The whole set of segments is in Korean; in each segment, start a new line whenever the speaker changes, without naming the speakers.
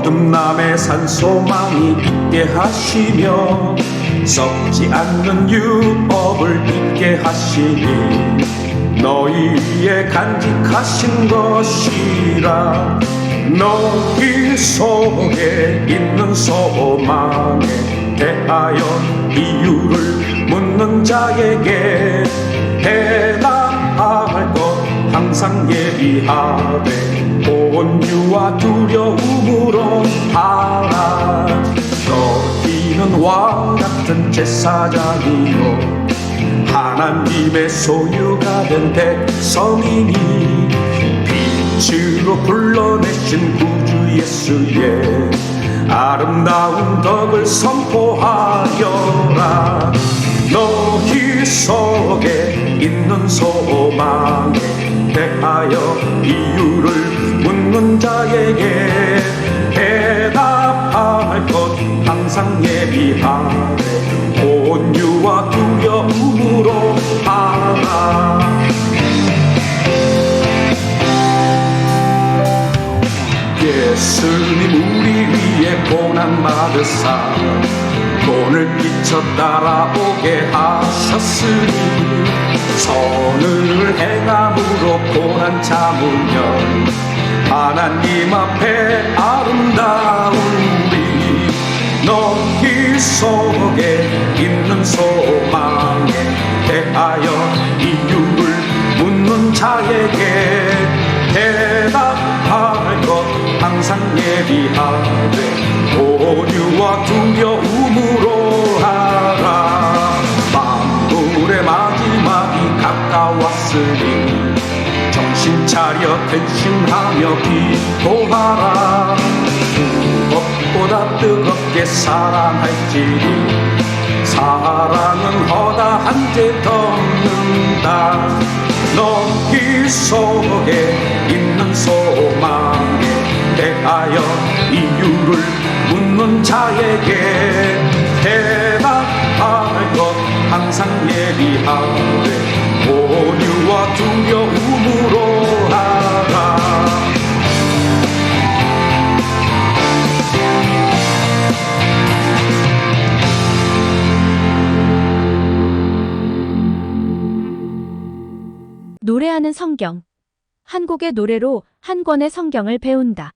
거듭남의 산소망이 있게 하시며 썩지 않는 유업을 있게 하시니 너희 위에 간직하신 것이라. 너희 속에 있는 소망에 대하여 이유를 묻는 자에게 대답할 것 항상 예비하되 온유와 두려움으로 하라. 너희는 왕 같은 제사장이요 하나님의 소유가 된 백성이니 빛으로 불러내신 구주 예수의 아름다운 덕을 선포하여라. 너희 속에 있는 소망에 대하여 이유를 묻는 자에게 대답할 것 항상 예비하되 온유와 두려움으로 하라. 예수님 우리 위에 고난 받으사 돈을 끼쳐 따라오게 하셨으니 선을 행함으로 고난 참으면 하나님 앞에 아름다운 우리. 너희 속에 있는 소망에 대하여 이유를 묻는 자에게 대답할 것 항상 예비하되 온유와 두려움으로 하라. 만물의 마지막이 가까웠으니 정신 차려 근심하며 기도하라. 무엇보다 뜨겁게 사랑할지니 사랑은 허다한데 덮는다. 너희 속에 있는 소망에 대하여 이유를 묻는 자에게 대답할 것 항상 예비하되 온유와 두려움으로 하라.
노래하는 성경. 한 곡의 노래로 한 권의 성경을 배운다.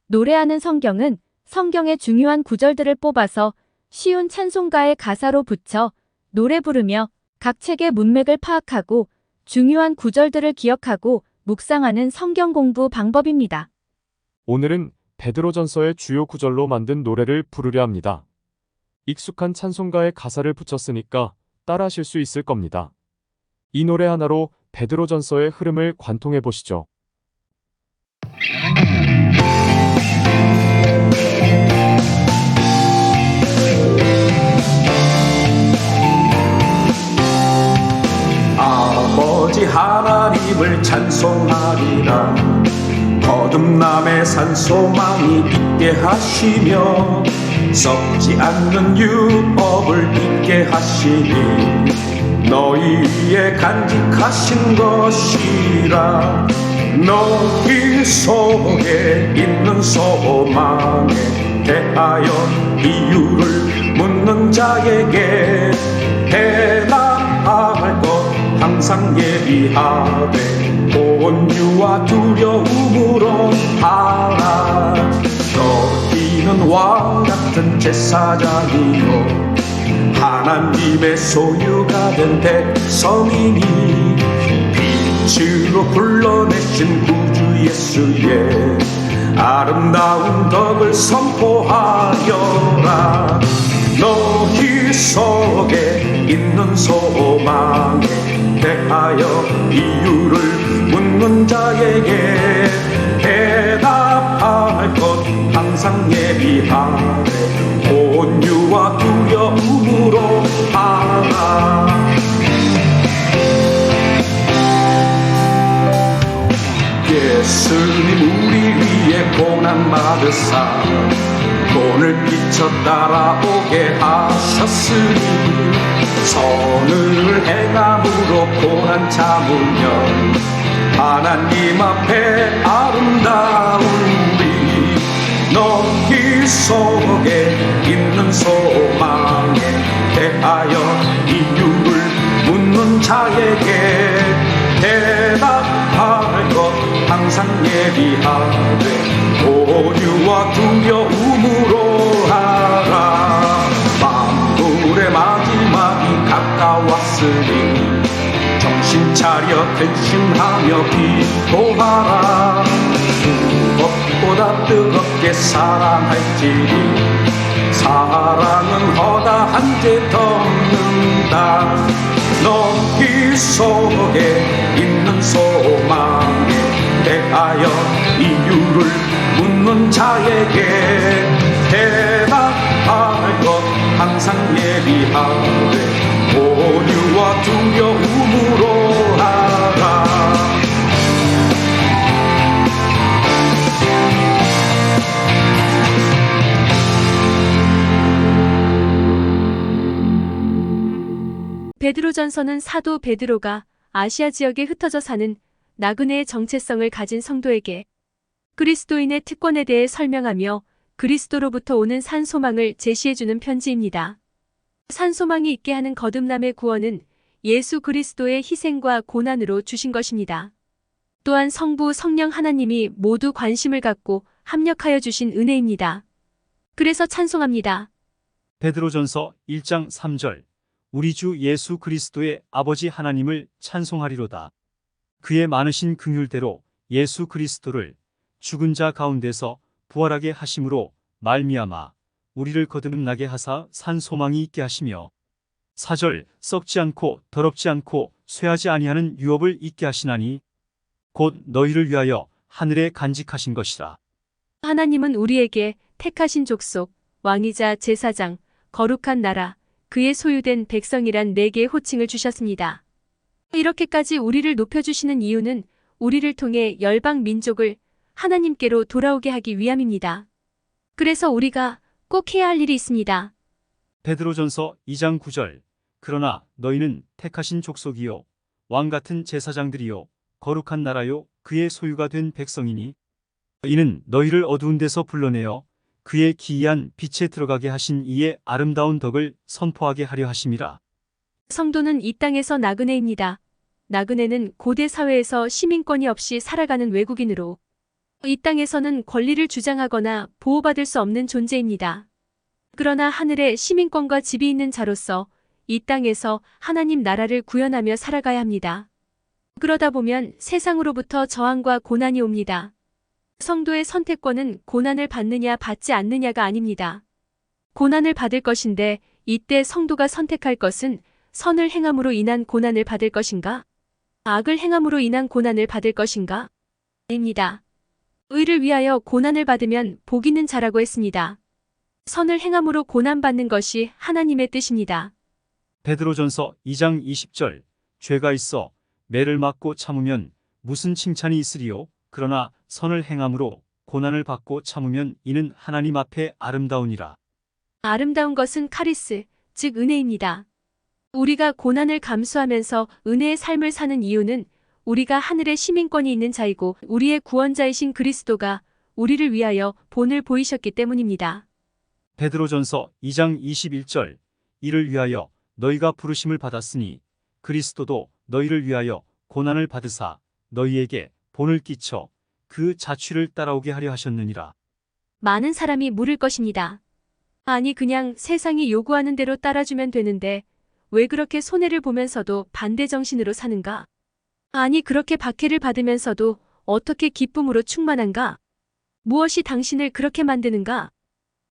노래하는 성경은 성경의 중요한 구절들을 뽑아서 쉬운 찬송가의 가사로 붙여 노래 부르며 각 책의 문맥을 파악하고 중요한 구절들을 기억하고 묵상하는 성경 공부 방법입니다.
오늘은 베드로전서의 주요 구절로 만든 노래를 부르려 합니다. 익숙한 찬송가의 가사를 붙였으니까 따라하실 수 있을 겁니다. 이 노래 하나로 베드로전서의 흐름을 관통해 보시죠.
아버지 하나님을 찬송하리라. 거듭남의 산소망이 있게 하시며 썩지 않는 유업을 있게 하시니 너희 위에 간직하신 것이라. 너희 속에 있는 소망에 대하여 이유를 묻는 자에게 대답할 것 항상 예비하되 온유와 두려움으로 하라. 너희는 왕 같은 제사장이요 하나님의 소유가 된 백성이니 빛으로 불러내신 구주 예수의 아름다운 덕을 선포하여라. 너희 속에 있는 소망에 대하여 이유를 묻는 자에게 대답할 것 항상 예비하되 온유와 두려움으로 하라. 예수님 우리 위에 고난 받으사 돈을 끼쳐 따라오게 하셨으니 선을 행함으로 고난 참으면 하나님 앞에 아름다운 우리. 너희 속에 있는 소망에 대하여 이유를 묻는 자에게 대답할 것 항상 예비하되 온유와 두려움으로 하라. 만물의 마지막이 가까웠으니 정신 차려 근심하며 기도하라. 무엇보다 뜨겁게 사랑할지니 사랑은 허다한 죄 덮는다. 너희 속에 있는 소망에 대하여 이유를 묻는 자에게 대답할 것 항상 예비하되 온유와 두려움으로 하라.
베드로전서는 사도 베드로가 아시아 지역에 흩어져 사는 나그네의 정체성을 가진 성도에게 그리스도인의 특권에 대해 설명하며 그리스도로부터 오는 산 소망을 제시해주는 편지입니다. 산 소망이 있게 하는 거듭남의 구원은 예수 그리스도의 희생과 고난으로 주신 것입니다. 또한 성부 성령 하나님이 모두 관심을 갖고 합력하여 주신 은혜입니다. 그래서 찬송합니다.
베드로전서 1장 3절 우리 주 예수 그리스도의 아버지 하나님을 찬송하리로다. 그의 많으신 긍휼대로 예수 그리스도를 죽은 자 가운데서 부활하게 하심으로 말미암아 우리를 거듭나게 하사 산 소망이 있게 하시며 4절 썩지 않고 더럽지 않고 쇠하지 아니하는 유업을 있게 하시나니 곧 너희를 위하여 하늘에 간직하신 것이라.
하나님은 우리에게 택하신 족속, 왕이자 제사장, 거룩한 나라, 그의 소유된 백성이란 4개의 호칭을 주셨습니다. 이렇게까지 우리를 높여주시는 이유는 우리를 통해 열방 민족을 하나님께로 돌아오게 하기 위함입니다. 그래서 우리가 꼭 해야 할 일이 있습니다.
베드로전서 2장 9절 그러나 너희는 택하신 족속이요 왕 같은 제사장들이요 거룩한 나라요 그의 소유가 된 백성이니 이는 너희를 어두운 데서 불러내어 그의 기이한 빛에 들어가게 하신 이의 아름다운 덕을 선포하게 하려 하심이라.
성도는 이 땅에서 나그네입니다. 나그네는 고대 사회에서 시민권이 없이 살아가는 외국인으로 이 땅에서는 권리를 주장하거나 보호받을 수 없는 존재입니다. 그러나 하늘에 시민권과 집이 있는 자로서 이 땅에서 하나님 나라를 구현하며 살아가야 합니다. 그러다 보면 세상으로부터 저항과 고난이 옵니다. 성도의 선택권은 고난을 받느냐 받지 않느냐가 아닙니다. 고난을 받을 것인데 이때 성도가 선택할 것은 선을 행함으로 인한 고난을 받을 것인가? 악을 행함으로 인한 고난을 받을 것인가? 입니다. 의를 위하여 고난을 받으면 복 있는 자라고 했습니다. 선을 행함으로 고난받는 것이 하나님의 뜻입니다.
베드로전서 2장 20절 죄가 있어 매를 맞고 참으면 무슨 칭찬이 있으리요? 그러나 선을 행함으로 고난을 받고 참으면 이는 하나님 앞에 아름다우니라.
아름다운 것은 카리스, 즉 은혜입니다. 우리가 고난을 감수하면서 은혜의 삶을 사는 이유는 우리가 하늘의 시민권이 있는 자이고 우리의 구원자이신 그리스도가 우리를 위하여 본을 보이셨기 때문입니다.
베드로전서 2장 21절 이를 위하여 너희가 부르심을 받았으니 그리스도도 너희를 위하여 고난을 받으사 너희에게 본을 끼쳐 그 자취를 따라오게 하려 하셨느니라.
많은 사람이 물을 것입니다. 아니 그냥 세상이 요구하는 대로 따라주면 되는데 왜 그렇게 손해를 보면서도 반대 정신으로 사는가? 아니 그렇게 박해를 받으면서도 어떻게 기쁨으로 충만한가? 무엇이 당신을 그렇게 만드는가?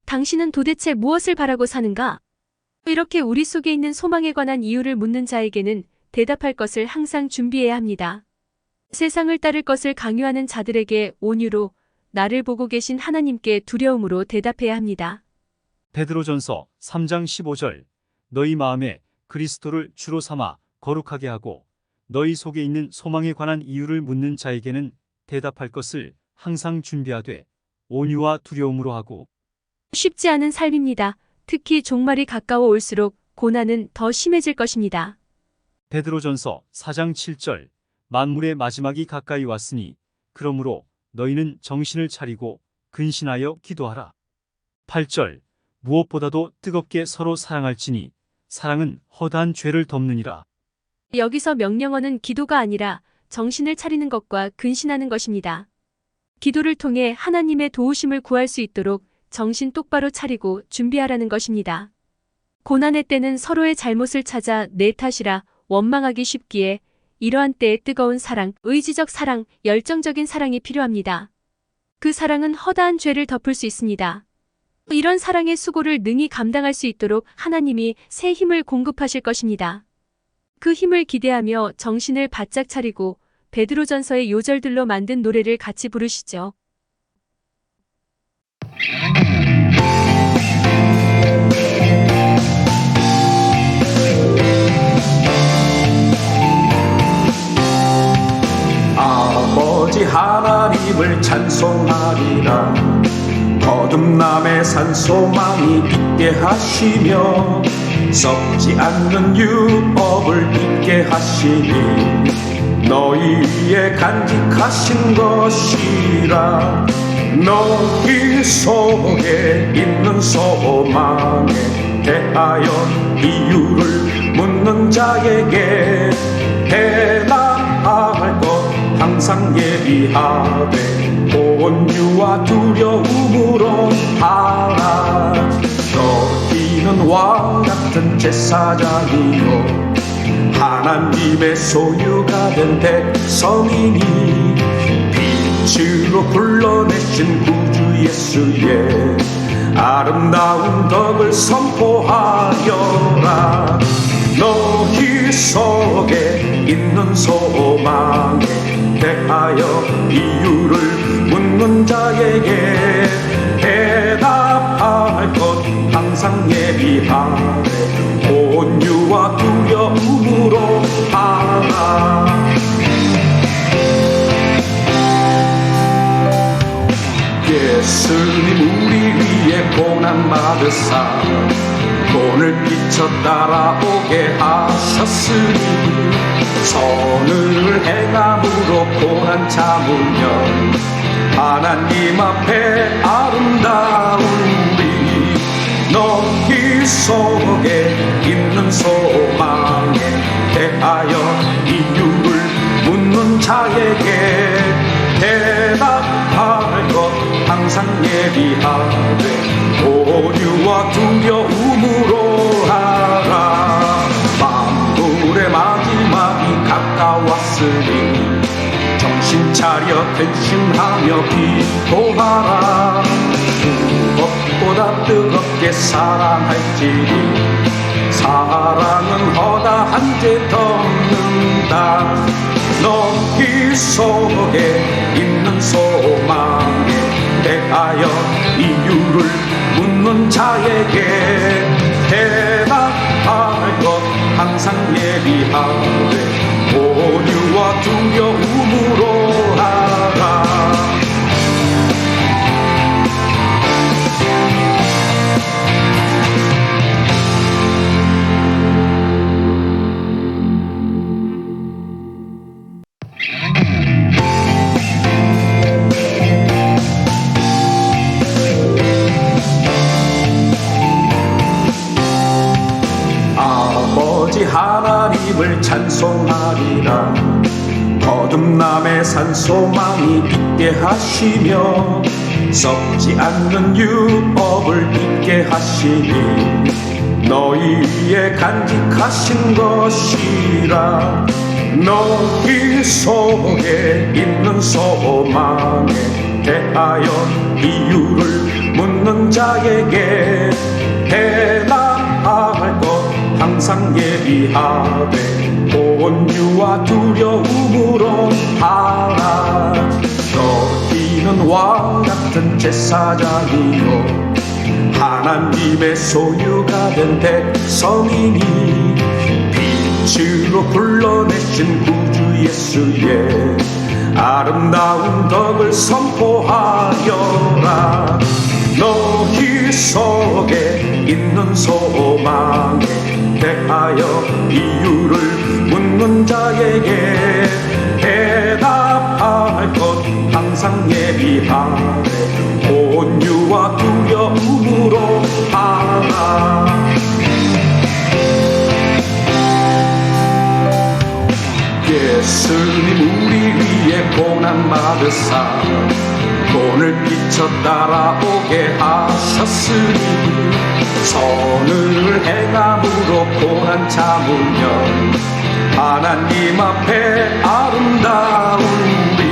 당신은 도대체 무엇을 바라고 사는가? 이렇게 우리 속에 있는 소망에 관한 이유를 묻는 자에게는 대답할 것을 항상 준비해야 합니다. 세상을 따를 것을 강요하는 자들에게 온유로 나를 보고 계신 하나님께 두려움으로 대답해야 합니다.
베드로전서 3장 15절 너희 마음에 그리스도를 주로 삼아 거룩하게 하고 너희 속에 있는 소망에 관한 이유를 묻는 자에게는 대답할 것을 항상 준비하되 온유와 두려움으로 하고.
쉽지 않은 삶입니다. 특히 종말이 가까워 올수록 고난은 더 심해질 것입니다.
베드로전서 4장 7절 만물의 마지막이 가까이 왔으니 그러므로 너희는 정신을 차리고 근신하여 기도하라. 8절 무엇보다도 뜨겁게 서로 사랑할지니 사랑은 허다한 죄를 덮느니라.
여기서 명령어는 기도가 아니라 정신을 차리는 것과 근신하는 것입니다. 기도를 통해 하나님의 도우심을 구할 수 있도록 정신 똑바로 차리고 준비하라는 것입니다. 고난의 때는 서로의 잘못을 찾아 내 탓이라 원망하기 쉽기에 이러한 때에 뜨거운 사랑, 의지적 사랑, 열정적인 사랑이 필요합니다. 그 사랑은 허다한 죄를 덮을 수 있습니다. 이런 사랑의 수고를 능히 감당할 수 있도록 하나님이 새 힘을 공급하실 것입니다. 그 힘을 기대하며 정신을 바짝 차리고 베드로전서의 요절들로 만든 노래를 같이 부르시죠.
아버지 하나님을 찬송하리라. 거듭남의 산소망이 있게 하시며 썩지 않는 유업을 있게 하시니 너희 위에 간직하신 것이라. 너희 속에 있는 소망에 대하여 이유를 묻는 자에게 대답할 것 항상 예비하되 온유와 두려움으로 하라. 너희는 왕같은 제사장이요 하나님의 소유가 된 백성이니 빛으로 불러내신 구주 예수의 아름다운 덕을 선포하여라. 너희 속에 있는 소망에 대하여 이유를 묻는 자에게 대답할 것 항상 예비하되 온유와 두려움으로 하라. 예수님 우리 위에 고난 받으사 돈을 끼쳐 따라오게 하셨으니 선을 행함으로 고난 참으면 하나님 앞에 아름다우리. 너희 속에 있는 소망에 대하여 이유를 묻는 자에게 대답할 것 항상 예비하되 온유와 두려움으로 하라. 만물의 마지막이 가까웠으니 정신 차려 근심하며 기도하라. 무엇보다 뜨겁게 사랑할지니 사랑은 허다한 죄 덮는다. 너희 속에 있는 소망에 대하여 이유를 묻는 자에게 대답할 것 항상 예비하되 온유와 두려움으로 하라. 아버지 하나님을 찬송하리라. 거듭남의 산소망이 있게 하시며 썩지 않는 유업을 있게 하시니 너희 위에 간직하신 것이라. 너희 속에 있는 소망에 대하여 이유를 묻는 자에게 대답할 것 항상 예비하되 온유와 두려움으로 하라. 너희는 왕같은 제사장이요 하나님의 소유가 된 백성이니 빛으로 불러내신 구주 예수의 아름다운 덕을 선포하여라. 너희 속에 있는 소망에 대하여 이유를 묻는 자에게 대답할 것 항상 예비하되 온유와 두려움으로 하라. 예수님 우리 위해 고난 받으사 돈을 끼쳐 따라오게 하셨으니 선을 행함으로 고난 참으면 하나님 앞에 아름다운 우리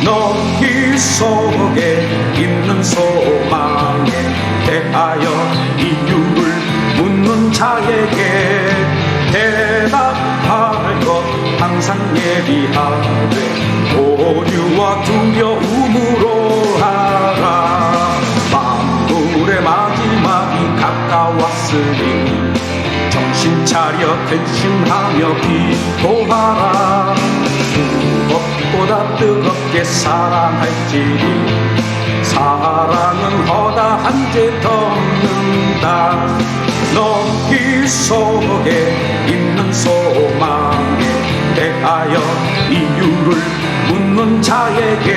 너희 속에 있는 소망에 대하여 이유를 묻는 자에게 대답할 것 항상 예비하되 온유와 두려움으로 하라. 만물의 마지막이 가까웠으니 정신 차려 근심하며 기도하라. 무엇보다 뜨겁게 사랑할지니 사랑은 허다한 죄 덮는다. 너희 속에 있는 소망에 대하여 이유를 묻는 자에게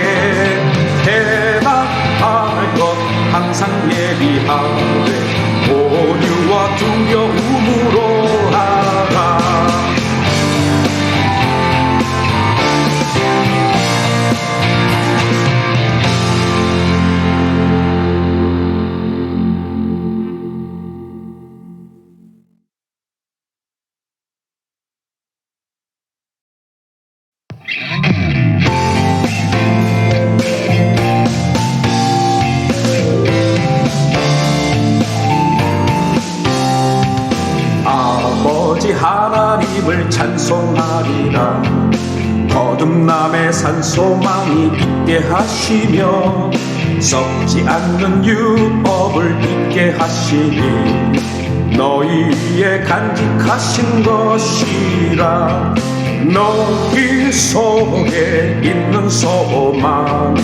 대답할 것 항상 예비하되 온유와 두려움으로 하라. 아버지 하나님을 찬송하리라. 거듭남의 산소망이 있게 하시며 썩지 않는 율법을 있게 하시니 너희 위에 간직하신 것이라. 너희 속에 있는 소망에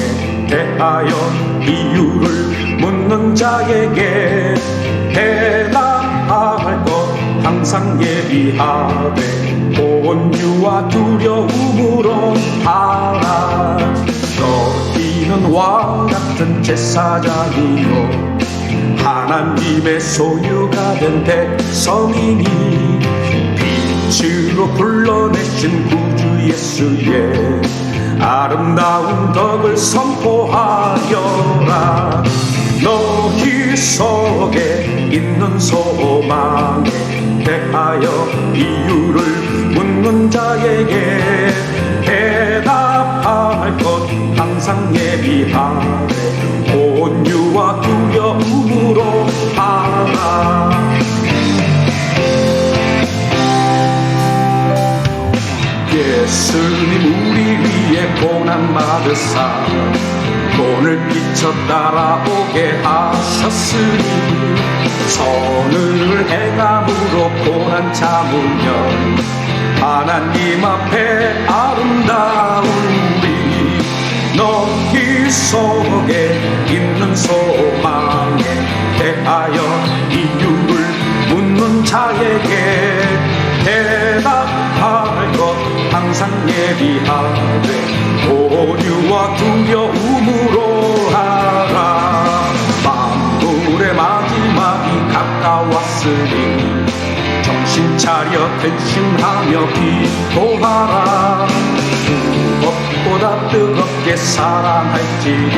대하여 이유를 묻는 자에게 대답할 것 항상 예비하되 온유와 두려움으로 하라. 너희는 왕 같은 제사장이요 하나님의 소유가 된 백성이니 빛으로 불러내신 구주 예수의 아름다운 덕을 선포하여라. 너희 속에 있는 소망에 대하여 이유를 묻는 자에게 대답할 것 항상 예비하되 온유와 두려움으로 하라. 예수님 우리 위해 고난 받으사 돈을 끼쳐 따라오게 하셨으니 선을 행함으로 고난 참으면 하나님 앞에 아름다운 우리 너희 속에 있는 소망에 대하여 이유를 묻는 자에게 대답할 것 항상 예비하되 온유와 두려움으로 하라. 만물의 마지막이 가까웠으니 정신 차려 근심하며 기도하라. 무엇보다 뜨겁게 사랑할지니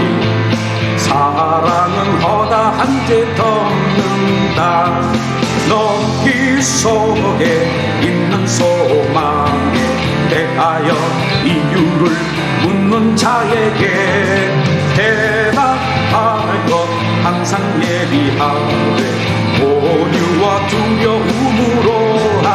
사랑은 허다한 죄 덮는다. 너희 속에 있는 소망에 대하여 이유를 묻는 자에게 대답할 것 항상 예비하되 온유와 두려움으로 하라.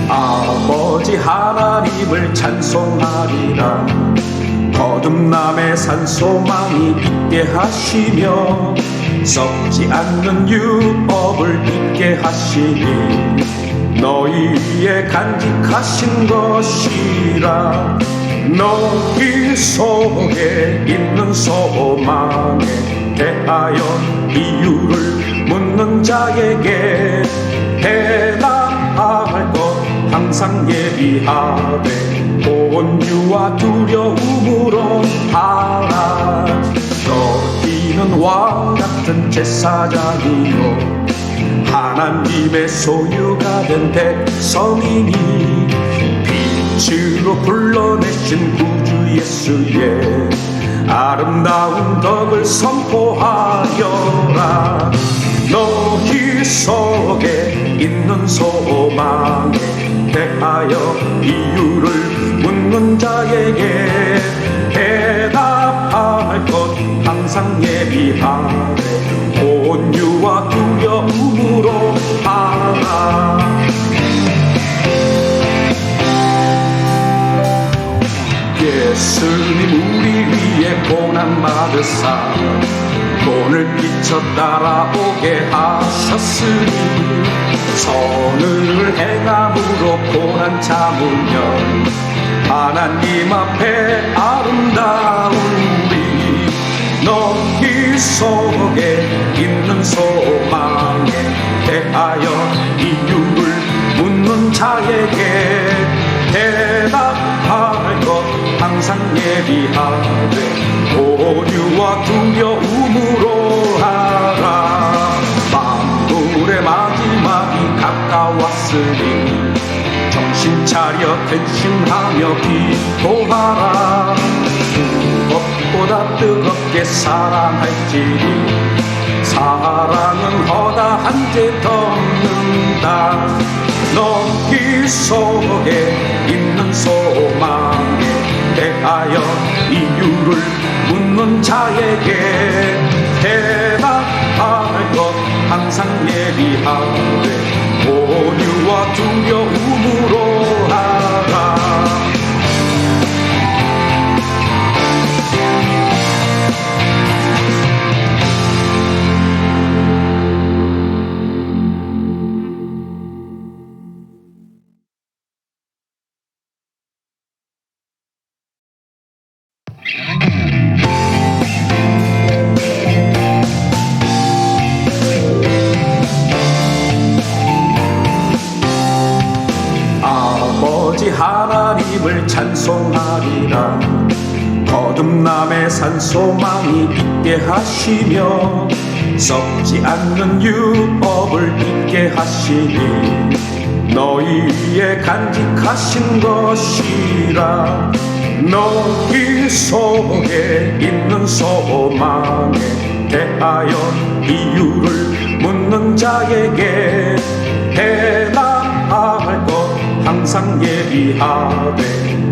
아버지 하나님을 찬송하리라. 거듭남의 산소망이 있게 하시며 썩지 않는 율법을 있게 하시니 위에 간직하신 것이라 너희 속에 있는 소망에 대하여 이유를 묻는 자에게 대답할 것 항상 예비하되 온유와 두려움으로 하라. 너희는 왕 같은 제사장이요 하나님의 소유가 된 백성이니 빛으로 불러내신 구주 예수의 아름다운 덕을 선포하여라. 너희 속에 있는 소망에 대하여 이유를 묻는 자에게 대답할 것 항상 예비하되 온유와 두려움으로 하라. 예수님 우리 위에 고난 받으사 돈을 끼쳐 따라오게 하셨으니 선을 행함으로 고난 참으면 하나님 앞에 아름다운 우리. 너희 속에 있는 소망에 대하여 이유를 묻는 자에게 대답할 것 항상 예비하되 온유와 두려움으로 하라. 만물의 마지막이 가까웠으니 정신 차려 근심하며 기도하라. 무엇보다 뜨겁게 사랑할지니 사랑은 허다한 죄 덮는다. 너희 속에 있는 소망에 대하여 이유를 묻는 자에게 대답할 것 항상 예비하되 온유와 두려움으로 하라. 아버지 하나님을 찬송하리라. 거듭남의 산소망이 있게 하시며 썩지 않는 유업을 있게 하시니 너희 위에 간직하신 것이라. 너희 속에 있는 소망에 대하여 이유를 묻는 자에게 대답할 것 항상 예비하되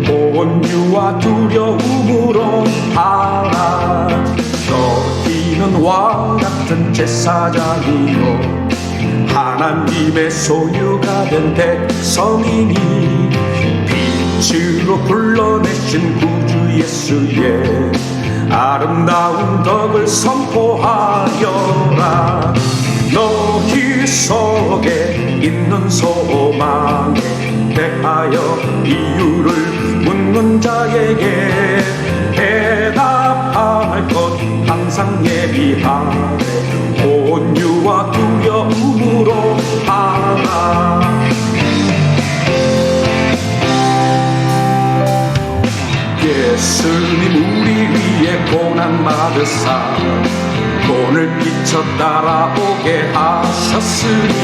온유와 두려움으로 하라. 너희는 왕 같은 제사장이요 하나님의 소유가 된 백성이니 빛으로 불러내신 구주 예수의 아름다운 덕을 선포하여라. 너희 속에 있는 소망에 대하여 이유를 묻는 자에게 대답할 것 항상 예비하되 온유와 두려움으로 하라. 예수님 우리 위에 고난 받으사 돈을 끼쳐 따라오게 하셨으니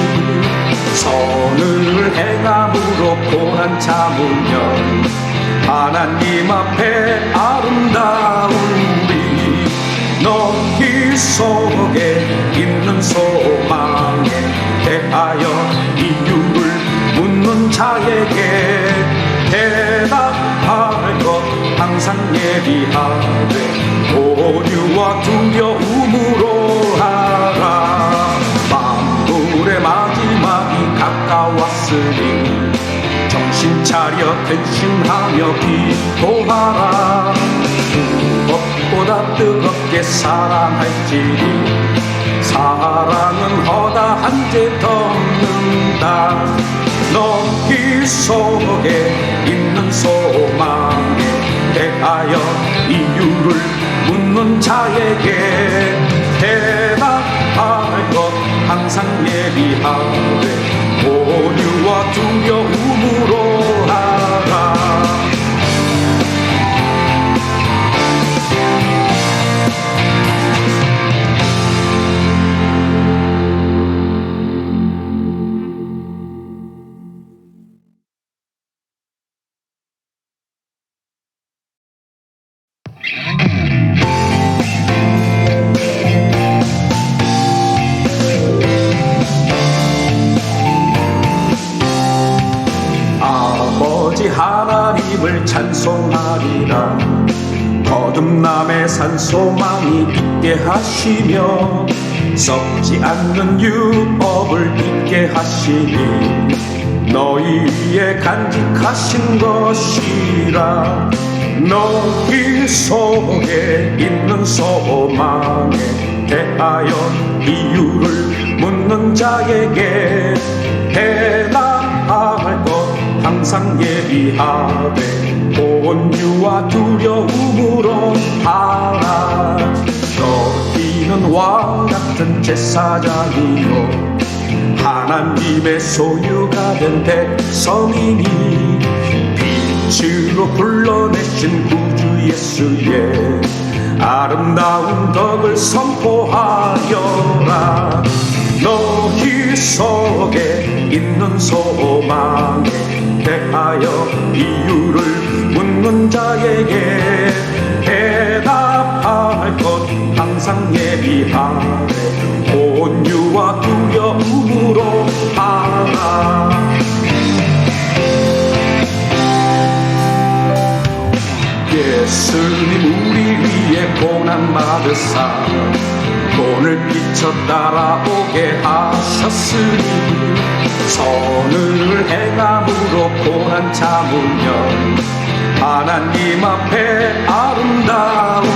선을 행함으로 고난 참으면 하나님 앞에 아름다운 우리. 너희 속에 있는 소망에 대하여 이유를 묻는 자에게 대답할 것 항상 예비하되 온유와 두려움으로 하라. 만물의 마지막이 가까웠으니 정신 차려 근심하며 기도하라. 무엇보다 뜨겁게 사랑할지니 사랑은 허다한 죄 덮는다. 너희 속에 있는 소망에 대하여 이유를 묻는 자에게 대답할 것 항상 예비하되 온유와 두려움으로 하라. 아버지 하나님을 찬송하리라. 거듭남의 산소망이 있게 하시며 썩지 않는 유업을 있게 하시니 너희의 간직하신 것이라. 너희 속에 있는 소망에 대하여 이유를 묻는 자에게 대답할 것 항상 예비하되 온유와 두려움으로 하라. 너희는 왕같은 제사장이요 하나님의 소유가 된 백성이니 빛으로 불러내신 구주 예수의 아름다운 덕을 선포하여라. 너희 속에 있는 소망에 대하여 이유를 묻는 자에게 대답할 것 항상 예비하되 온유와 두려움으로 하라. 예수님 우리 위에 고난 받으사 돈을 끼쳐 따라오게 하셨으니 선을 행함으로 고난 참으면 하나님 앞에 아름다우리.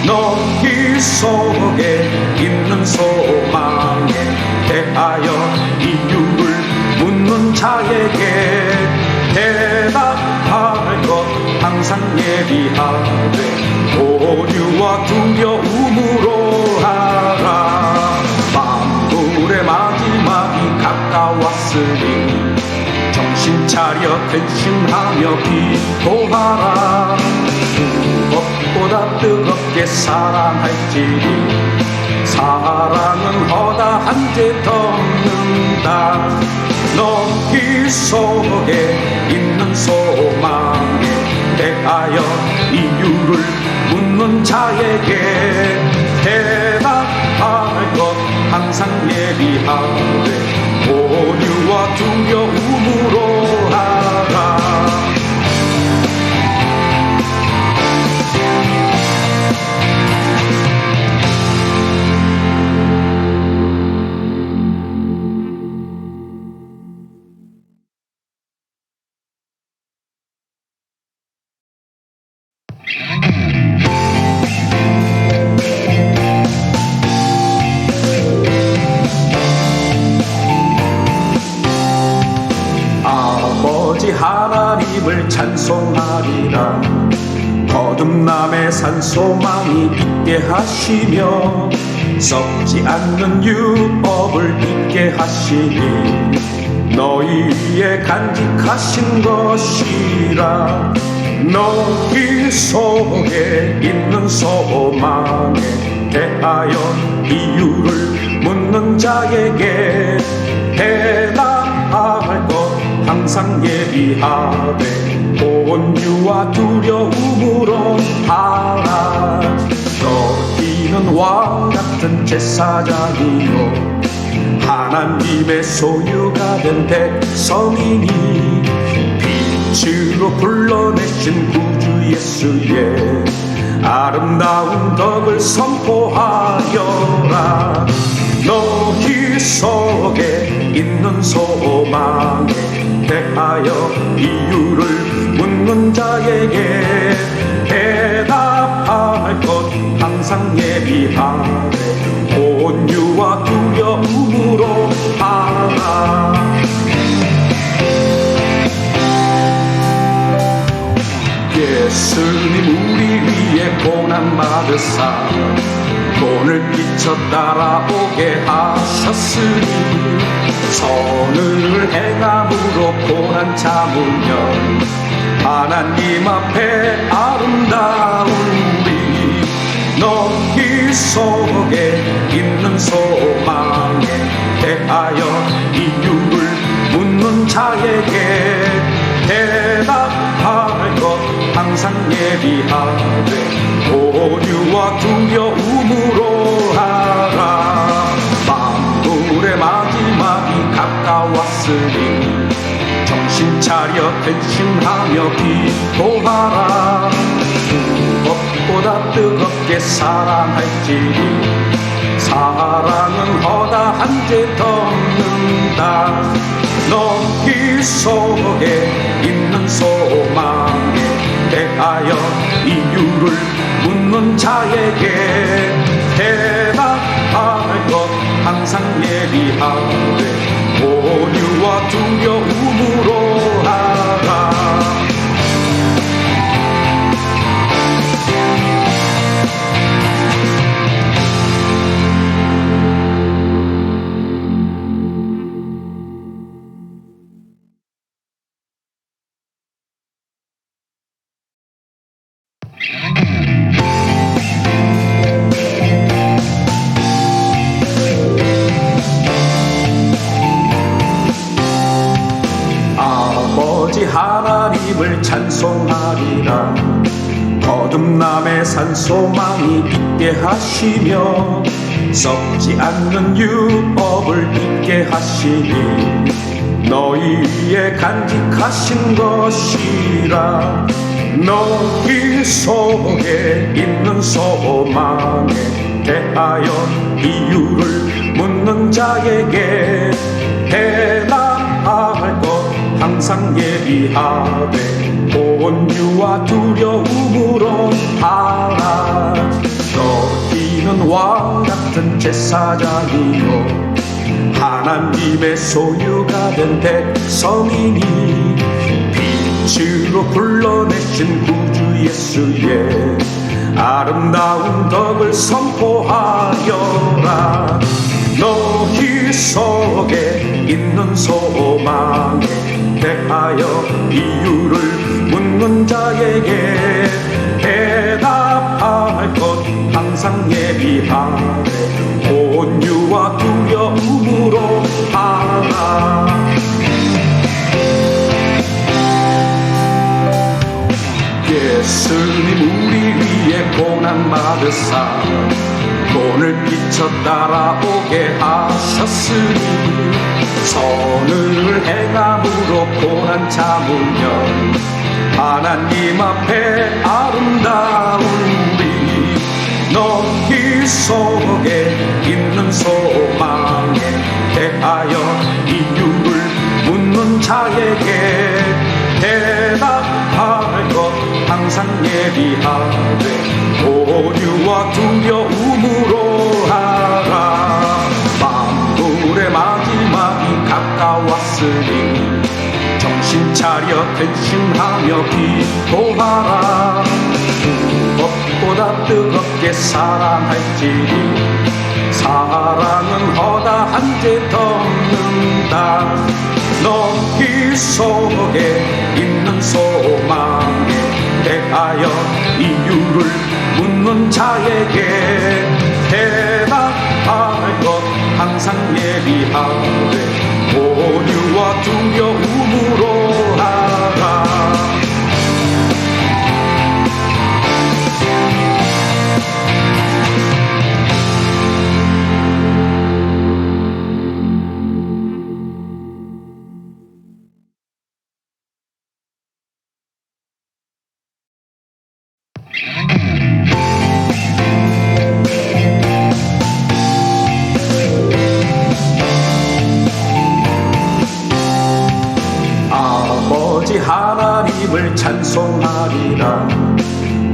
너희 속에 있는 소망에 대하여 이유를 묻는 자에게 대답할 것 항상 예비하되 온유와 두려움으로 하라. 만물의 마지막이 가까웠으니 정신 차려 근심하며 기도하라. 무엇보다 뜨겁게 사랑할지니 사랑은 허다한 죄 덮는다. 너희 속에 있는 소망에 대하여 이유를 묻는 자에게 대답할 것 항상 예비하되 온유와 두려움으로 하라. 아버지 하나님을 찬송하리라. 거듭남의 산소망이 있게 하시며 썩지 않는 유업을 있게 하시니 너희의 간직하신 것이라. 너희 속에 있는 소망에 대하여 이유를 묻는 자에게 대답할 것 항상 예비하되 온유와 두려움으로 하라. 너희는 왕같은 제사장이요 하나님의 소유가 된 백성이니 빛으로 불러내신 구주 예수의 아름다운 덕을 선포하여라. 너희 속에 있는 소망에 대하여 이유를 묻는 자에게 대답할 것 항상 예비하되 온유와 두려움으로 하라. 예수님 우리 위에 고난 받으사 돈을 끼쳐 따라오게 하셨으니 선을 행함으로 고난 참으면 하나님 앞에 아름다운 우리 너희 속에 있는 소망에 대하여 이유를 묻는 자에게 대답할 것 항상 예비하되 오류와 두려움으로 하라. 만물의 마지막이 가까웠으니 정신 차려 근심하며 기도하라. 무엇보다 뜨겁게 사랑할지니 사랑은 허다한 죄 덮는다. 너희 속에 있는 소망에 대하여 이유를 묻는 자에게 대답할 것 항상 예비하되 오류와 두려움으로 하라. 아버지 하나님을 찬송하리라. 거듭남의 산소망이 있게 하시며 썩지 않는 유업을 있게 하시니 너희의 간직하신 것이라. 너희 속에 있는 소망에 대하여 이유를 묻는 자에게 대답할 것 항상 예비하되 온유와 두려움으로 하라. 너희는 왕같은 제사장이요 하나님의 소유가 된 백성이니 빛으로 불러내신 구주 예수의 아름다운 덕을 선포하여라. 너희 속에 있는 소망에 대하여 이유를 묻는 자에게 대답할 것 항상 예비하되 온유와 두려움으로 하라. 예수님 우리 위에 고난 받으사 돈을 끼쳐 따라오게 하셨으니 선을 행함으로 고난 참으면 하나님 앞에 아름다운 우리 너희 속에 있는 소망에 대하여 이유를 묻는 자에게 대답할 것 항상 예비하되 오류와 두려움으로 하라. 만물의 마지막이 가까웠으니 정신 차려 근심하며 기도하라. 무엇보다 뜨겁게 사랑할지니 사랑은 허다한 죄 덮는다. 너희 속에 있는 소망에 대하여 이유를 묻는 자에게 대답할 것 항상 예비하되 오류와 두려움으로 하라. 아버지 하나님을 찬송하리라.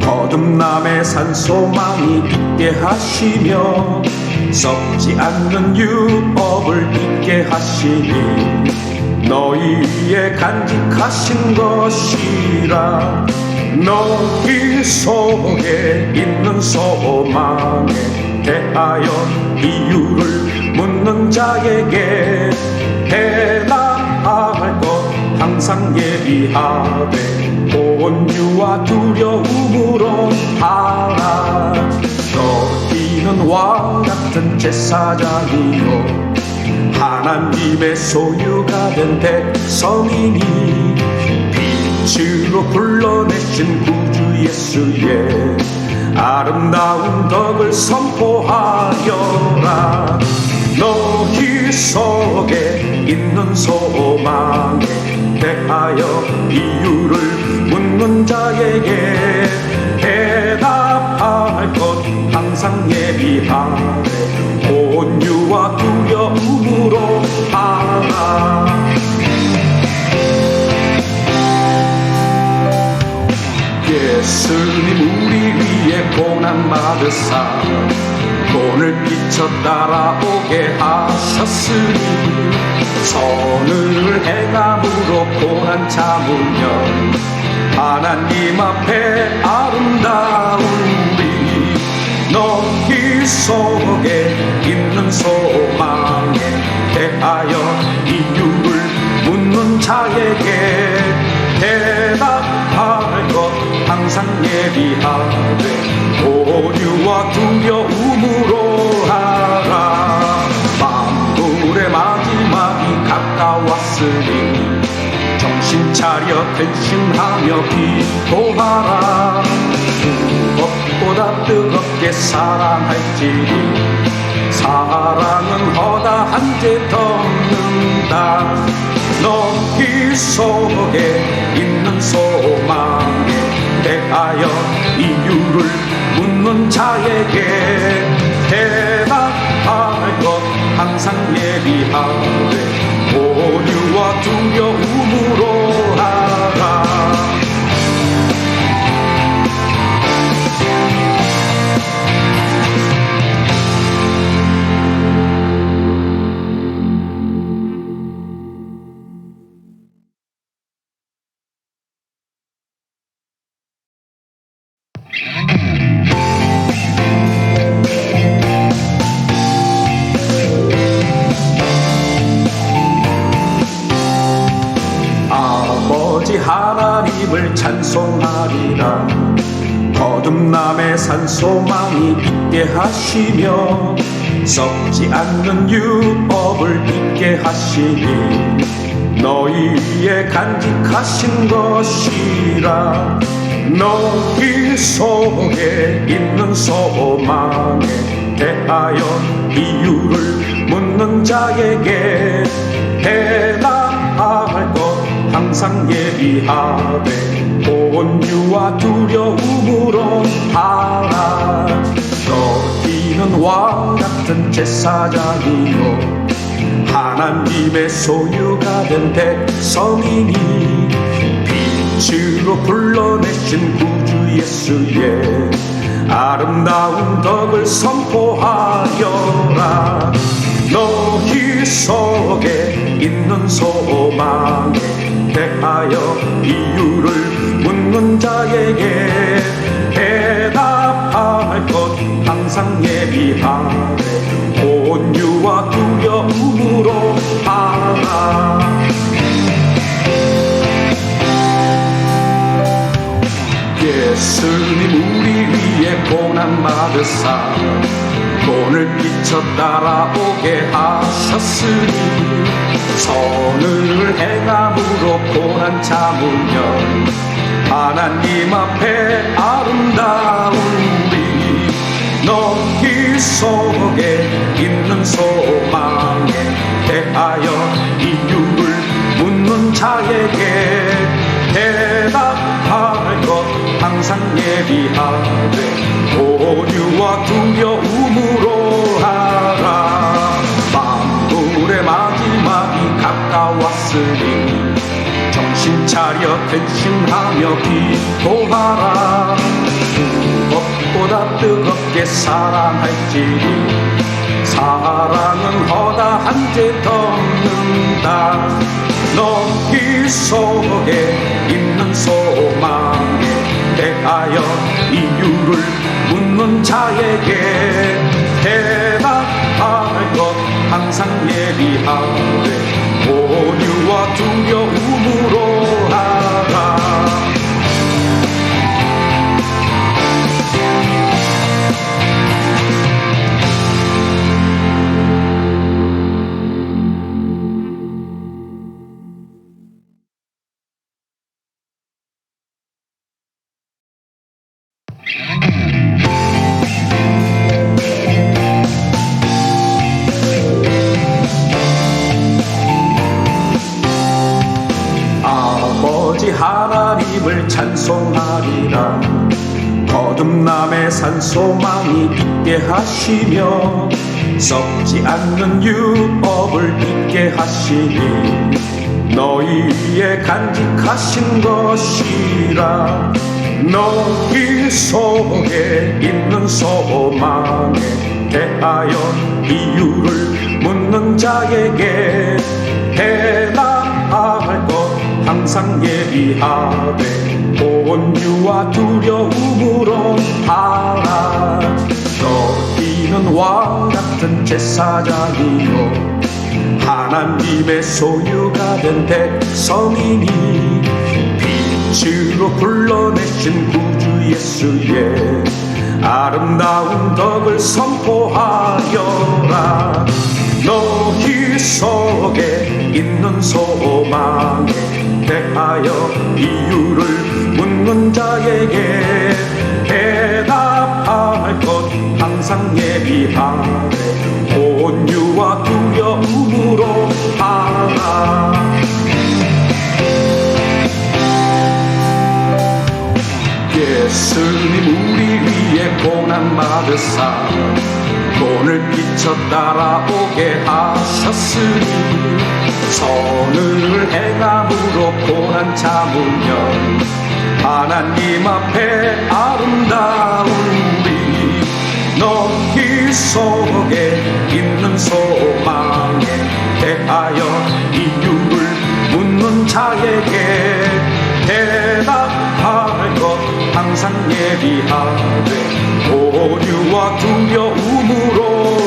거듭남의 산소망이 있게 하시며 썩지 않는 유업을 있게 하시니 너희의 간직하신 것이라. 너희 속에 있는 소망에 대하여 이유를 묻는 자에게 대답할 것 항상 예비하되 온유와 두려움으로 하라. 너희는 왕같은 제사장이요 하나님의 소유가 된 백성이니 빛으로 불러내신 구주 예수의 아름다운 덕을 선포하여라. 너희 속에 있는 소망에 대하여 이유를 묻는 자에게 대답할 것 항상 예비하되 온유와 두려움으로 하라. 예수님 우리 위에 고난 받으사 돈을 끼쳐 따라오게 하셨으니 선을 행함으로 고난 참으면 하나님 앞에 아름다운 우리. 너희 속에 있는 소망에 대하여 이유를 묻는 자에게 대답할 것 항상 예비하되 온유와 두려움으로 하라. 만물의 마지막이 가까웠으니 정신 차려 근심하며 기도하라. 무엇보다 뜨겁게 사랑할지니 사랑은 허다한 죄 덮는다. 너희 속에 있는 소망에 대하여 이유를 묻는 자에게 대답할 것 항상 예비하되 온유와 두려움으로 하라. 아버지 하나님을 찬송하리라. 거듭남의 산소망이 있게 하시며 썩지 않는 율법을 있게 하시니 너희 위에 간직하신 것이라. 너희 속에 있는 소망에 대하여 이유를 묻는 자에게 대답할 것 항상 예비하되 온유와 두려움으로 하라. 너희는 왕같은 제사장이요 하나님의 소유가 된 백성이니 빛으로 불러내신 구주 예수의 아름다운 덕을 선포하여라. 너희 속에 있는 소망에 대하여 이유를 묻는 자에게 대답할 것 항상 예비하되 온유와 두려움으로 하라. 예수님 우리 위에 고난 받으사 돈을 끼쳐 따라오게 하셨으니 선을 행함으로 고난 참으면 하나님 앞에 아름다운 우리. 너희 속에 있는 소망에 대하여 이유를 묻는 자에게 대답할 것 항상 예비하되 온유와 두려움으로 하라. 만물의 마지막이 가까웠으니 정신 차려 근심하며 기도하라. 무엇보다 뜨겁게 사랑할지니 사랑은 허다한 죄 덮는다. 너희 속에 있는 소망에 대하여 이유를 묻는 자에게 대답할 것 항상 예비하되 온유와 두려움으로 하라. 아버지 하나님을 찬송하리라. 거듭남의 산소망이 있게 하시며 썩지 않는 율법을 있게 하시니 너희의 간직하신 것이라. 너희 속에 있는 소망에 대하여 이유를 묻는 자에게 대답할 것 항상 예비하되 온유와 두려움으로 하라. 너희는 왕 같은 제사장이요 하나님의 소유가 된 백성이니 빛으로 불러내신 구주 예수의 아름다운 덕을 선포하여라. 너희 속에 있는 소망에 대하여 이유를 묻는 자에게 대답할 것 항상 예비하되 온유와 두려움으로 하라. 예수님 우리 위에 고난 받으사 본을 비춰 따라오게 하셨으니 선을 행함으로 고난 참으면 하나님 앞에 아름다우리. 너희 속에 있는 소망에 대하여 이유를 묻는 자에게 대답할 것 항상 예비하되 온유와 두려움으로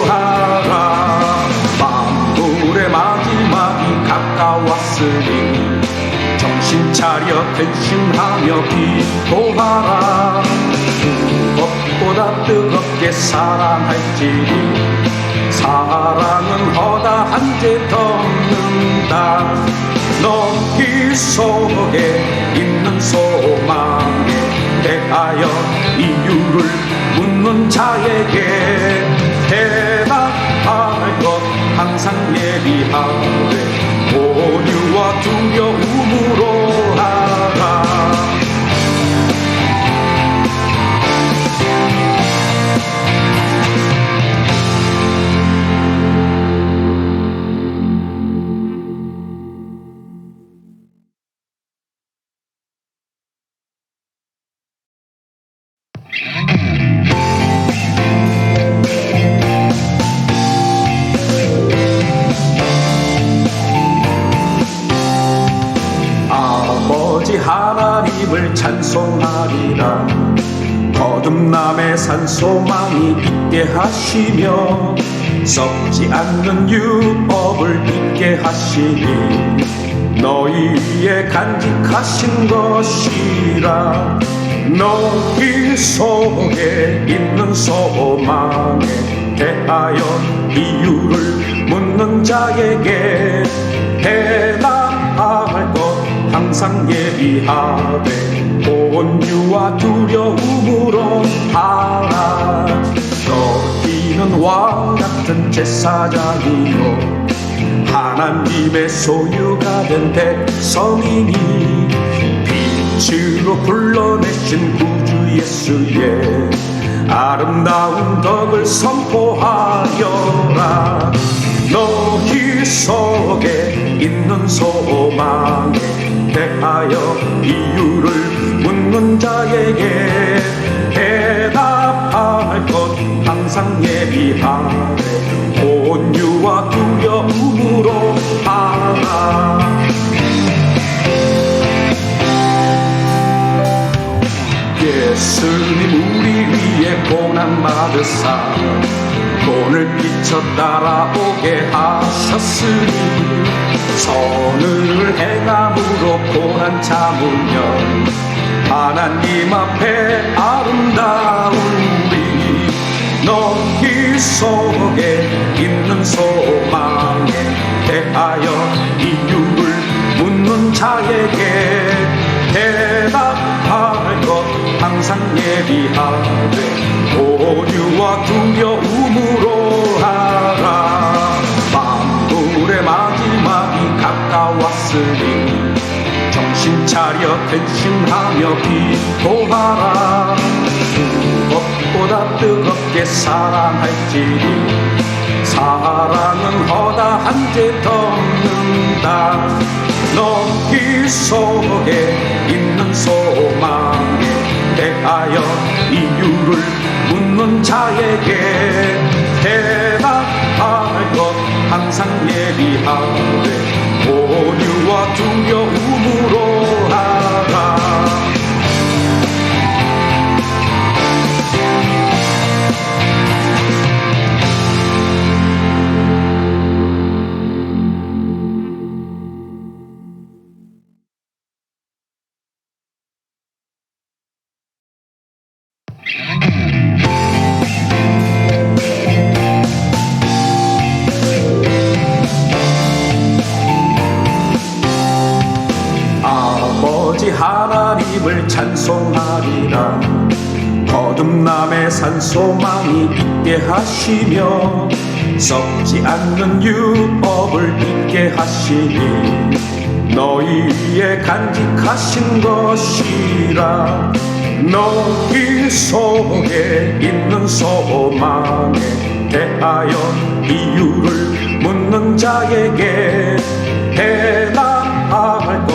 하라. 만물의 마지막이 가까웠으니 정신 차려 근신하며 기도하라. 무엇보다 뜨겁게 사랑할지니 사랑은 허다한 죄 덮는다. 너희 속에 있는 소망에 대하여 이유를 묻는 자에게 대답할 것 항상 예비하되 온유와 두려움으로 하라. 아버지 하나님을 찬송하리라. 거듭남의 산소망이 있게 하시며 썩지 않는 율법을 있게 하시니 너희의 간직하신 것이라. 너희 속에 있는 소망에 대하여 이유를 묻는 자에게 대답할 것 항상 예비하되 온유와 두려움으로 하라. 너희는 왕 같은 제사장이요 하나님의 소유가 된 백성이니 빛으로 불러내신 구주 예수의 아름다운 덕을 선포하여라. 너희 속에 있는 소망에 대하여 이유를 묻는 자에게 대답할 것 항상 예비하되 온유와 두려움으로 하라. 고난받으사 돈을 끼쳐 따라오게 하셨으니 선을 행함으로 고난 참으면 하나님 앞에 아름다운 우리 너희 속에 있는 소망에 대하여 이유를 묻는 자에게 대답할 것 항상 예비하되 온유와 두려움으로 하라. 만물의 마지막이 가까웠으니 정신 차려 근심하며 기도하라. 무엇보다 뜨겁게 사랑할지니 사랑은 허다한 죄 덮는다. 너희 속에 있는 소망에 대하여 이유를 묻는 자에게 대답할 것 항상 예비하되 온유와 두려움으로 하라. 아버지 하나님을 찬송하리라. 거듭남의 산소망이 있게 하시며 썩지 않는 율법을 있게 하시니 너희 위에 간직하신 것이라. 너희 속에 있는 소망에 대하여 이유를 묻는 자에게 대답할 것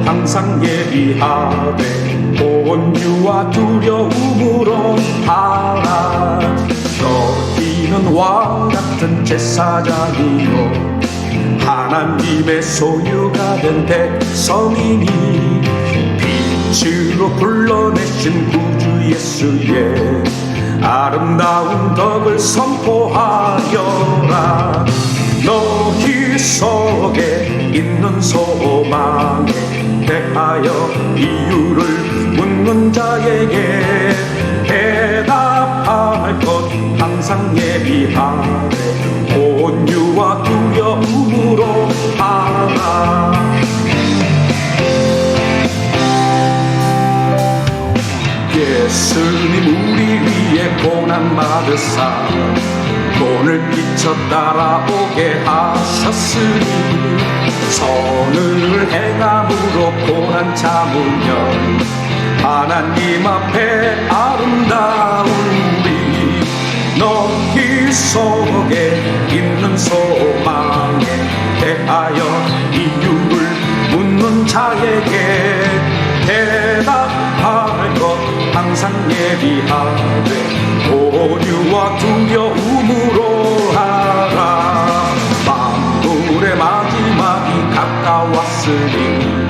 항상 예비하되 온유와 두려움으로 하라. 너희는 왕 같은 제사장이요 하나님의 소유가 된 백성이니 빛으로 불러내신 구주 예수의 아름다운 덕을 선포하여라. 너희 속에 있는 소망에 대하여 이유를 묻는 자에게 대답할 것 항상 예비하되 온유와 두려움으로 하라. 예수님 우리 위에 고난받으사 돈을 끼쳐 따라오게 하셨으니 선을 행함으로 고난 참으면 하나님 앞에 아름다운 우리 너희 속에 있는 소망에 대하여 이유를 묻는 자에게 대답할 것 항상 예비하되 온유와 두려움으로 하라. 만물의 마지막이 가까웠으니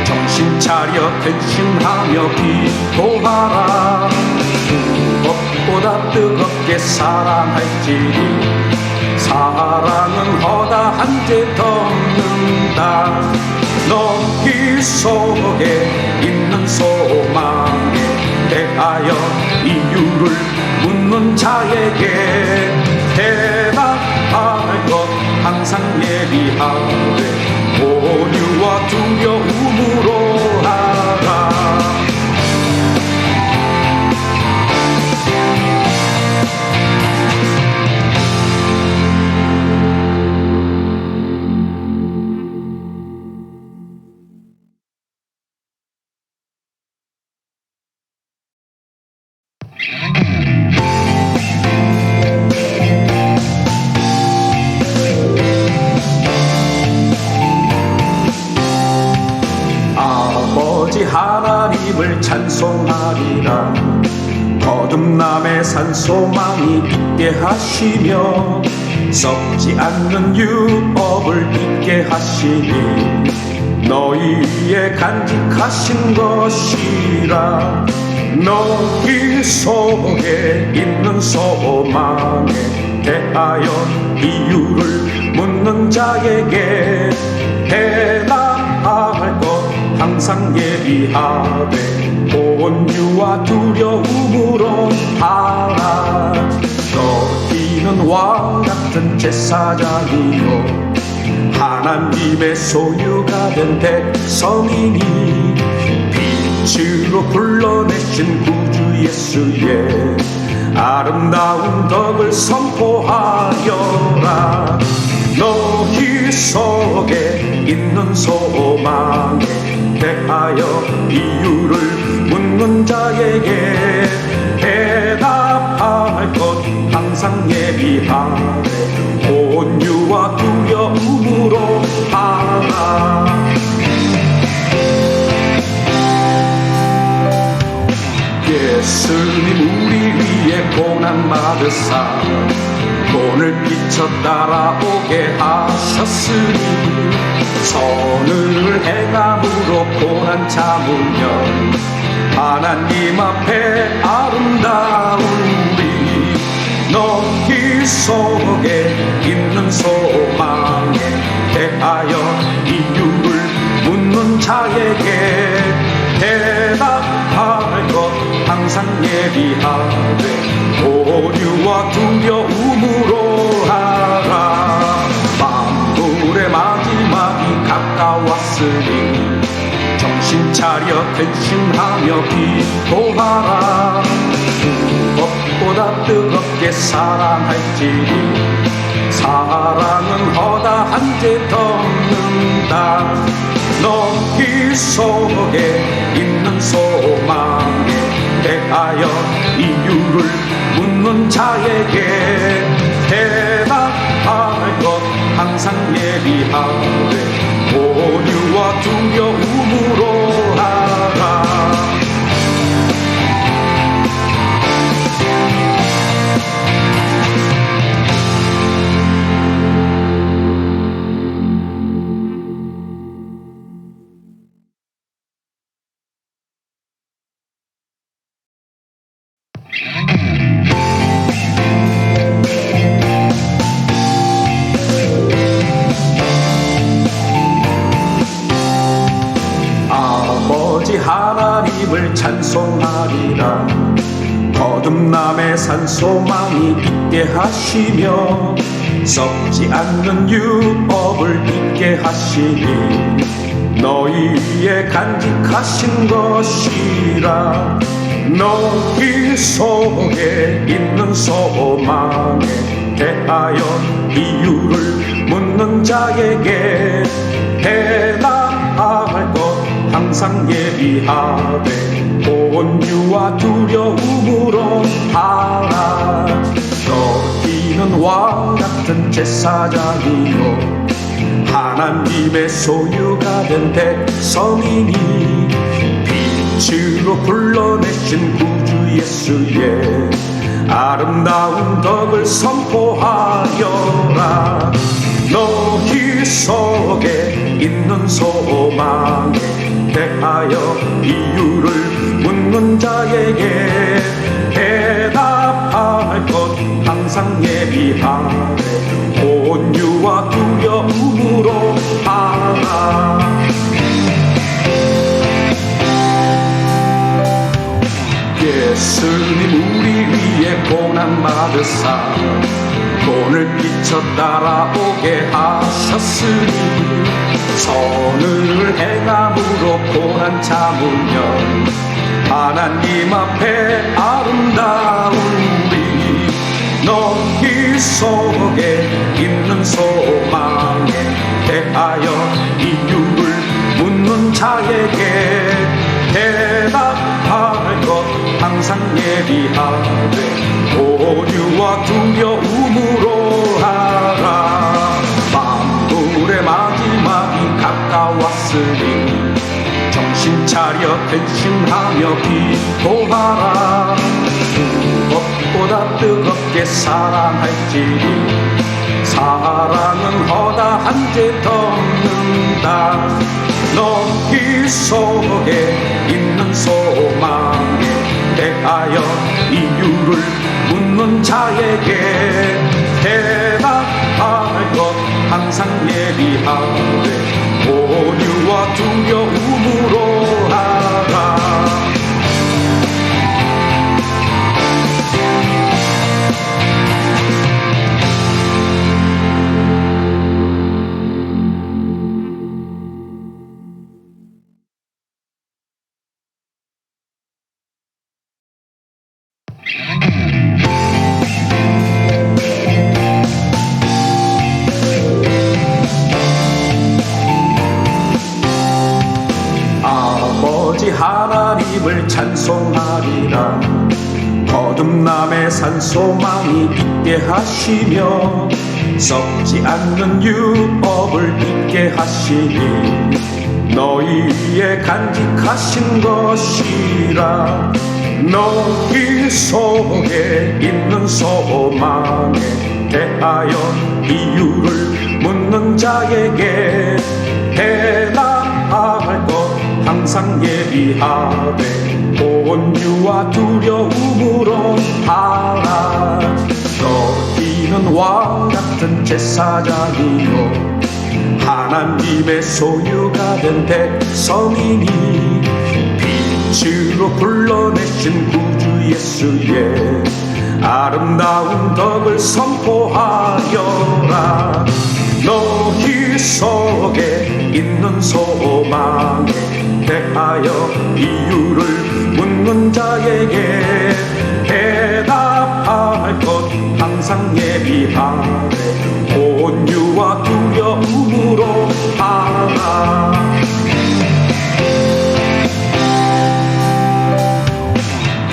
정신 차려 근심하며 기도하라. 무엇보다 뜨겁게 사랑할지니 사랑은 허다한 죄 덮는다. 너희 속에 있는 소망에 대하여 이유를 묻는 자에게 대답할 것 항상 예비하되 온유와 두려움으로 하라. 아버지 하나님을 찬송하리라. 거듭남의 산소망이 있게 하시며 썩지 않는 율법을 있게 하시니 너희 위에 간직하신 것이라. 너희 속에 있는 소망에 대하여 이유를 묻는 자에게 대답할 것 항상 예비하되 온유와 두려움으로 하라. 너희는 왕 같은 제사장이요 하나님의 소유가 된 백성이니 빛으로 불러내신 구주 예수의 아름다운 덕을 선포하여라. 너희 속에 있는 소망에 대하여 이유를 묻는 자에게 대답할 것 항상 예비하되 온유와 두려움으로 하라. 예수님 우리 위에 고난 받으사 본을 비춰 따라오게 하셨으니 선을 행함으로 고난 참으면 하나님 앞에 아름다운 우리. 너희 속에 있는 소망에 대하여 이유를 묻는 자에게 대답할 것 항상 예비하되 온유와 두려움으로 하라. 만물의 마지막이 가까웠으니 정신 차려 근신하며 기도하라. 무엇보다 뜨겁게 사랑할지니 사랑은 허다한 죄 덮는다. 너희 속에 있는 소망에 대하여 이유를 묻는 자에게 대답할 것 항상 예비하되 온유와 두려움으로 하라. 아버지 하나님을 찬송하리라. 거듭남의 산소망이 있게 하시며 썩지 않는 율법을 있게 하시니 너희의 간직하신 것이라. 너희 속에 있는 소망에 대하여 이유를 묻는 자에게 대답할 것 항상 예비하되 온유와 두려움으로 하라. 너희는 왕 같은 제사장이요 하나님의 소유가 된 백성이니 빛으로 불러내신 구주 예수의 아름다운 덕을 선포하여라. 너희 속에 있는 소망에 대하여 이유를 묻는 자에게 대답할 것 항상 예비하되 온유와 두려움으로 하라. 예수님 우리 위에 고난 받으사 본을 비춰 따라오게 하셨으니 선을 행함으로 고난 참으면 하나님 앞에 아름다운 우리. 너희 속에 있는 소망에 대하여 이유를 묻는 자에게 대답할 것 항상 예비하되 온유와 두려움으로 하라. 만물의 마지막이 가까웠으니 정신 차려 근신하며 기도하라. 무엇보다 뜨겁게 사랑할지니 사랑은 허다한 죄 덮는다. 너희 속에 있는 소망에 대하여 이유를 묻는 자에게 대답할 것 항상 예비하되 온유와 두려움으로 하라. 아버지 하나님을 찬송하리라. 거듭남의 산소망이 있게 하시며 썩지 않는 율법을 있게 하시니 너희 위에 간직하신 것이라. 너희 속에 있는 소망에 대하여 이유를 묻는 자에게 대답할 것 항상 예비하되 온유와 두려움으로 하라. 너희는 왕 같은 제사장이요 하나님의 소유가 된 백성이니 빛으로 불러내신 구주 예수의 아름다운 덕을 선포하여라. 너희 속에 있는 소망에 대하여 이유를 묻는 자에게 대답할 것 항상 예비하되 온유와 두려움으로 하라.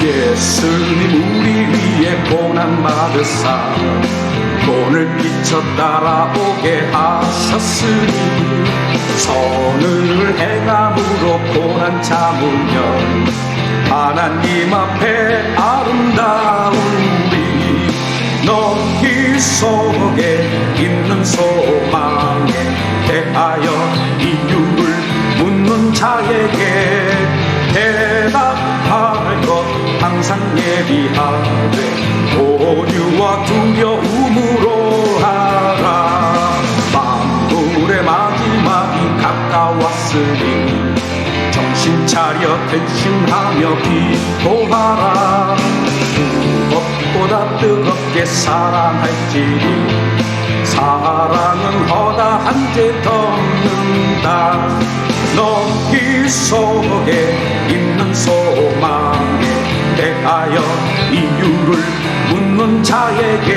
예수님 우리 위에 고난받으사 돈을 끼쳐 따라오게 하셨으니 선을 행함으로 고난 참으면 하나님 앞에 아름다운 우리. 너희 속에 있는 소망에 대하여 이유를 묻는 자에게 대답할 것 항상 예비하되 온유와 두려움으로 하라. 만물의 마지막이 가까웠으니 정신 차려 근신하며 기도하라. 무엇보다 뜨겁게 사랑할지니 사랑은 허다한 죄 덮는다. 너희 속에 있는 소망에 대하여 이유를 묻는 자에게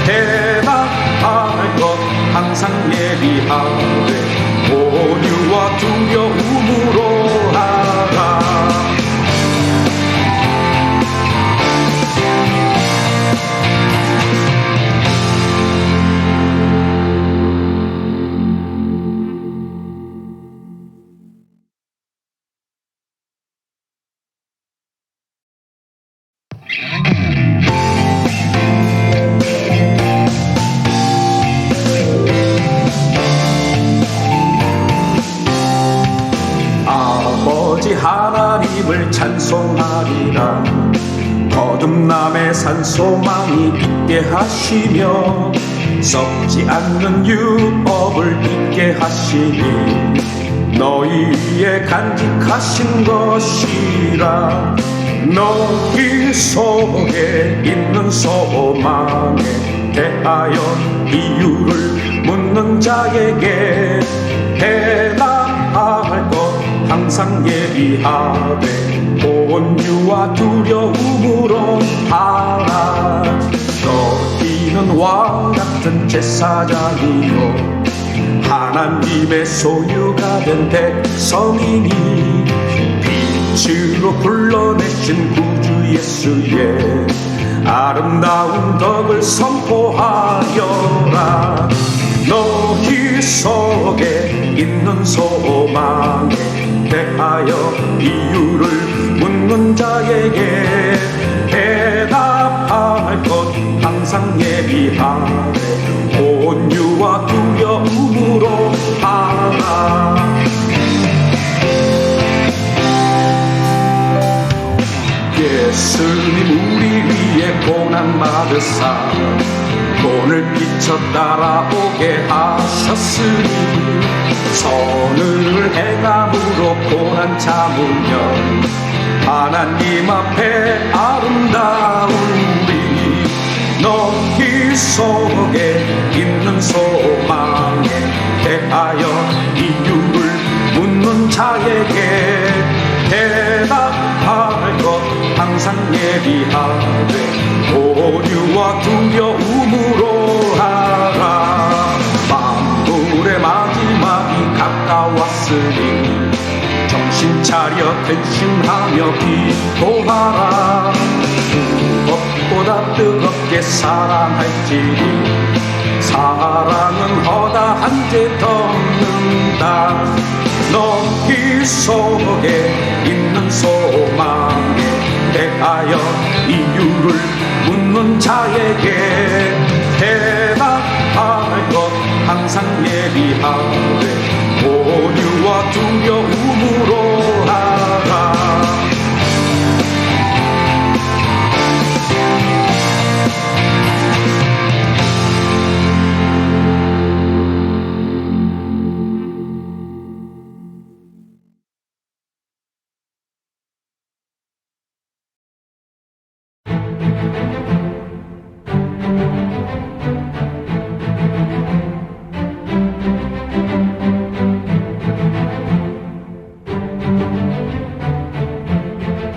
대답할 것 항상 예비하되 온유와 두려움으로 하라. 아버지 하나님을 찬송하리라. 거듭남의 산소망이 있게 하시며 썩지 않는 율법을 있게 하시니 너희 위에 간직하신 것이라. 너희 속에 있는 소망에 대하여 이유를 묻는 자에게 대답할 것 항상 예비하되 온유와 두려움으로 하라. 너희는 왕 같은 제사장이요 하나님의 소유가 된 백성이니 빛으로 불러내신 구주 예수의 아름다운 덕을 선포하여라. 너희 속에 있는 소망에 대하여 이유를 묻는 자에게 대답할 것 항상 예비하되 온유와 두려움으로 하라. 예수님 우리 위에 고난 받으사 오늘 빛쳐 따라오게 하셨으니 선을 행함으로 고난 참으면 하나님 앞에 아름다운 우리 너희 속에 있는 소망에 대하여 이유를 묻는 자에게 대답할 것 항상 예비하되 오류와 두려움으로 하라. 만물의 마지막이 가까웠으니 정신 차려 근심하며 기도하라. 무엇보다 뜨겁게 사랑할지니 사랑은 허다한 데 덮는다. 너희 속에 있는 소망에 대하여 이유를 묻는 자에게 대답할 것 항상 예비하되 오류와 두려움